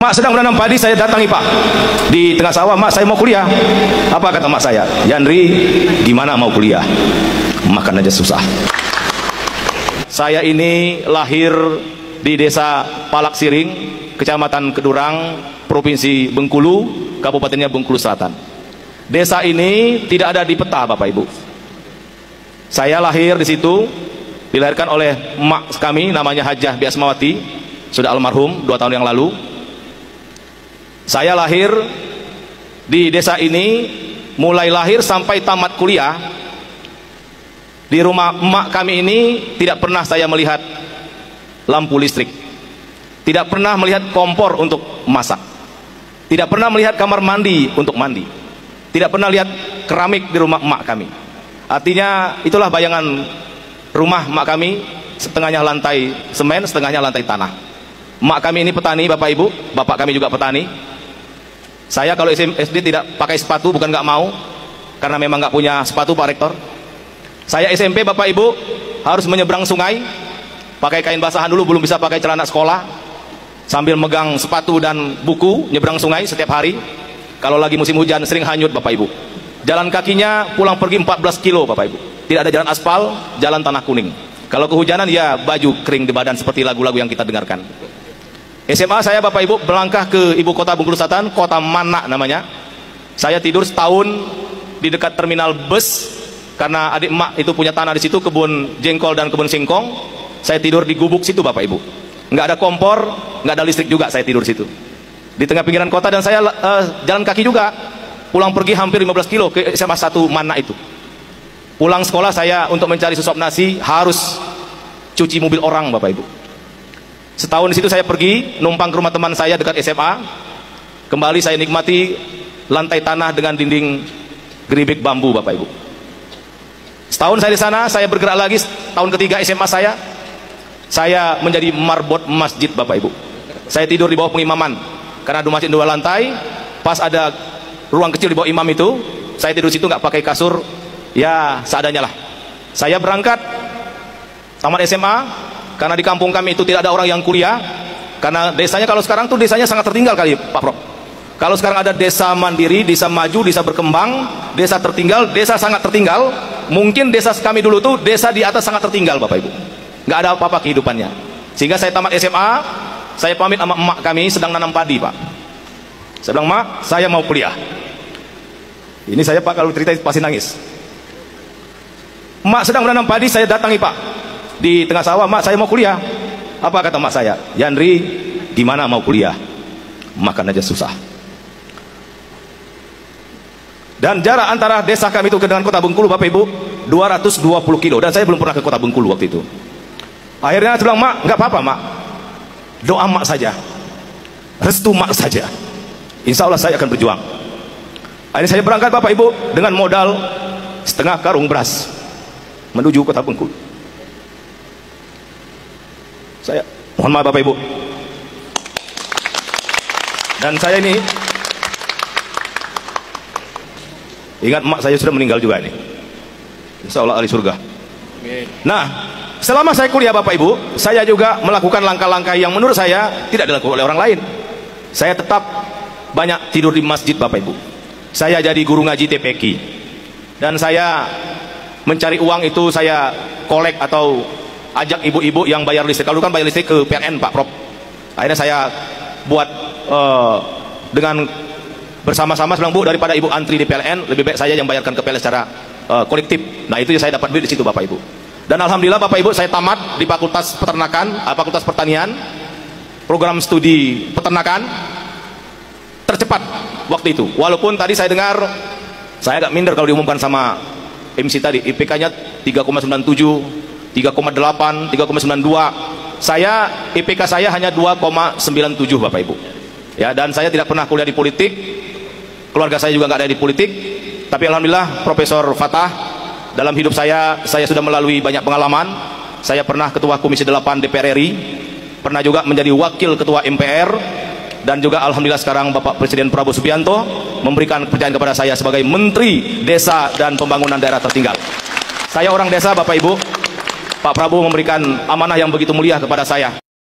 Mak sedang menanam padi, saya datangi Pak di tengah sawah. Mak, saya mau kuliah. Apa kata mak saya? Yandri, gimana mau kuliah? Makan aja susah. Saya ini lahir di desa Palak Siring, Kecamatan Kedurang, Provinsi Bengkulu, Kabupatennya Bengkulu Selatan. Desa ini tidak ada di peta, Bapak Ibu. Saya lahir di situ, dilahirkan oleh emak kami, namanya Hajah Biasmawati, sudah almarhum 2 tahun yang lalu. Saya lahir di desa ini, mulai lahir sampai tamat kuliah. Di rumah emak kami ini tidak pernah saya melihat lampu listrik, tidak pernah melihat kompor untuk masak, tidak pernah melihat kamar mandi untuk mandi, tidak pernah lihat keramik di rumah emak kami. Artinya itulah bayangan rumah emak kami, setengahnya lantai semen, setengahnya lantai tanah. Emak kami ini petani, Bapak Ibu, bapak kami juga petani. Saya kalau SD tidak pakai sepatu, bukan nggak mau, karena memang nggak punya sepatu, Pak Rektor. Saya SMP, Bapak Ibu, harus menyeberang sungai, pakai kain basahan dulu, belum bisa pakai celana sekolah, sambil megang sepatu dan buku, nyeberang sungai setiap hari. Kalau lagi musim hujan sering hanyut, Bapak Ibu. Jalan kakinya pulang pergi 14 kilo, Bapak Ibu. Tidak ada jalan aspal, jalan tanah kuning. Kalau kehujanan ya baju kering di badan, seperti lagu-lagu yang kita dengarkan. SMA saya, Bapak Ibu, melangkah ke ibu kota Bengkulu Selatan, kota Mana namanya. Saya tidur setahun di dekat terminal bus, karena adik emak itu punya tanah di situ, kebun jengkol dan kebun singkong. Saya tidur di gubuk situ, Bapak Ibu. Nggak ada kompor, nggak ada listrik juga, saya tidur situ di tengah pinggiran kota. Dan saya jalan kaki juga, pulang pergi hampir 15 kilo ke SMA 1 Mana itu. Pulang sekolah saya untuk mencari sesuap nasi harus cuci mobil orang, Bapak Ibu. Setahun di situ saya pergi numpang ke rumah teman saya dekat SMA. Kembali saya nikmati lantai tanah dengan dinding geribik bambu, Bapak Ibu. Setahun saya di sana, saya bergerak lagi. Tahun ketiga SMA saya menjadi marbot masjid, Bapak Ibu. Saya tidur di bawah pengimaman, karena di masjid 2 lantai. Pas ada ruang kecil di bawah imam itu, saya tidur situ, nggak pakai kasur, ya seadanya lah. Saya berangkat tamat SMA, karena di kampung kami itu tidak ada orang yang kuliah. Karena desanya, kalau sekarang tuh desanya sangat tertinggal kali, Pak Prof. Kalau sekarang ada desa mandiri, desa maju, desa berkembang, desa tertinggal, desa sangat tertinggal. Mungkin desa kami dulu tuh desa di atas sangat tertinggal, Bapak Ibu. Nggak ada apa-apa kehidupannya. Sehingga saya tamat SMA, saya pamit sama emak kami, sedang nanam padi, Pak. Saya bilang, Mak, saya mau kuliah. Ini saya, Pak, kalau cerita pasti nangis. Emak sedang menanam padi, saya datangi, Pak, di tengah sawah. Mak, saya mau kuliah. Apa kata mak saya? Yandri, gimana mau kuliah? Makan aja susah. Dan jarak antara desa kami itu dengan kota Bengkulu, Bapak Ibu, 220 kilo. Dan saya belum pernah ke kota Bengkulu waktu itu. Akhirnya saya bilang, Mak, nggak apa-apa, Mak, doa mak saja, restu mak saja, insya Allah saya akan berjuang. Akhirnya saya berangkat, Bapak Ibu, dengan modal setengah karung beras menuju kota Bengkulu. Saya mohon maaf, Bapak Ibu, dan saya ini ingat mak saya sudah meninggal juga ini, insya Allah ahli surga. Nah, selama saya kuliah, Bapak Ibu, saya juga melakukan langkah-langkah yang menurut saya tidak dilakukan oleh orang lain. Saya tetap banyak tidur di masjid, Bapak Ibu. Saya jadi guru ngaji TPQ, dan saya mencari uang itu saya kolek atau ajak ibu-ibu yang bayar listrik. Kalau kan bayar listrik ke PLN, Pak Prof. Akhirnya saya buat dengan bersama-sama, bilang, Bu, daripada ibu antri di PLN, lebih baik saya yang bayarkan ke PLN secara kolektif. Nah, itu yang saya dapat duit di situ, Bapak Ibu. Dan alhamdulillah, Bapak Ibu, saya tamat di Fakultas Peternakan, Fakultas Pertanian, program studi peternakan tercepat waktu itu. Walaupun tadi saya dengar, saya agak minder kalau diumumkan sama MC tadi, IPK-nya 3,97, 3,8, 3,92. Saya IPK saya hanya 2,97, Bapak Ibu. Ya, dan saya tidak pernah kuliah di politik. Keluarga saya juga nggak ada di politik. Tapi alhamdulillah, Profesor Fatah, dalam hidup saya sudah melalui banyak pengalaman. Saya pernah ketua Komisi 8 DPR RI, pernah juga menjadi wakil ketua MPR, dan juga alhamdulillah sekarang Bapak Presiden Prabowo Subianto memberikan kepercayaan kepada saya sebagai Menteri Desa dan Pembangunan Daerah Tertinggal. Saya orang desa, Bapak Ibu. Pak Prabowo memberikan amanah yang begitu mulia kepada saya.